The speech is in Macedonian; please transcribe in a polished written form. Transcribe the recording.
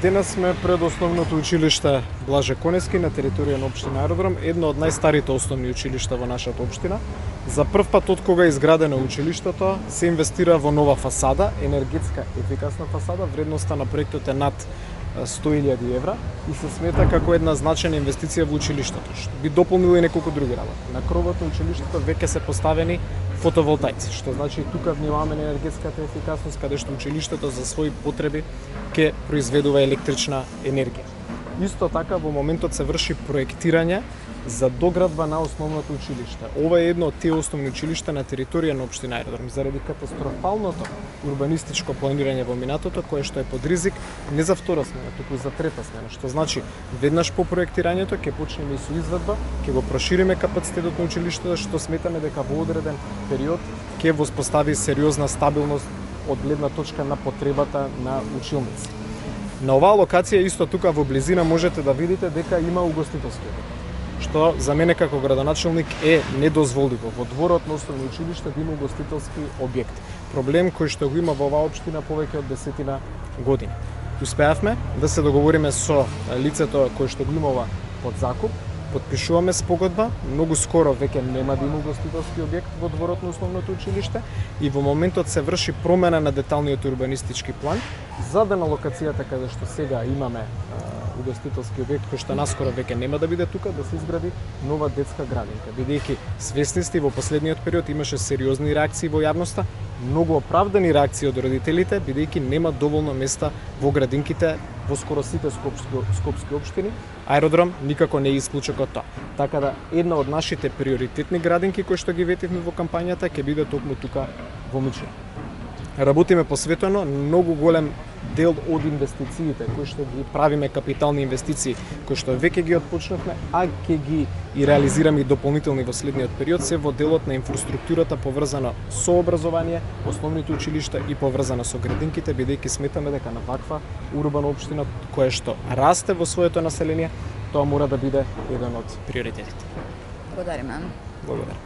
Денес сме пред основното училиште Блаже Конески на територија на општина Аеродром, едно од најстарите основни училишта во нашата општина. За прв пат од кога е изградено училиштето, се инвестира во нова фасада, енергетска ефикасна фасада. Вредноста на проектот е над 100.000 евра и се смета како една значајна инвестиција во училиштето, што би дополнило и неколку други работи. На кровот на училиштето веќе се поставени фотоволтаици, што значи тука внимаваме на енергетската ефикасност, каде што училиштето за своји потреби ќе произведува електрична енергија. Исто така во моментот се врши проектирање за доградба на основното училиште. Ова е едно од тие основни училишта на територија на општина Аеродром заради катастрофалното урбанистичко планирање во минатото, кое што е под ризик не за втора смена, туку за трета смена, што значи веднаш по проектирањето ќе почнеме и со изведба, ќе го прошириме капацитетот на училиштето, што сметаме дека во одреден период ќе воспостави сериозна стабилност од гледна точка на потребата на училници. На оваа локација исто тука во близина можете да видите дека има угостителски објект, што за мене како градоначелник е недозволиво во дворот на основно училиште да има угостителски објект. Проблем кој што го има во оваа општина повеќе од 10 години. Успеавме да се договориме со лицето кој што го има ова под закуп, подпишуваме спогодба, многу скоро веќе нема да има угостителски објект во дворот на основното училиште и во моментот се врши промена на деталниот урбанистички план, за да на локацијата каде што сега имаме угостителски објект кој што наскоро веќе нема да биде тука, да се изгради нова детска градинка. Бидејќи свесни сте во последниот период имаше сериозни реакции во јавноста, многу оправдани реакции од родителите, бидејќи нема доволно места во градинките во скоро сите скопски општини. Аеродром никако не е исклучок од тоа. Така да една од нашите приоритетни градинки кои што ги ветивме во кампањата ќе биде токму тука во Мичино. Работиме посветено, многу голем дел од инвестициите кои што ги правиме, капитални инвестиции кои што веќе ги отпочнавме, а ќе ги и реализираме и дополнителни во следниот период, се во делот на инфраструктурата поврзана со образование, основните училишта и поврзана со градинките, бидејќи сметаме дека на ваква урбана општина која што расте во своето население, тоа мора да биде еден од приоритетите. Благодариме. Благодарам.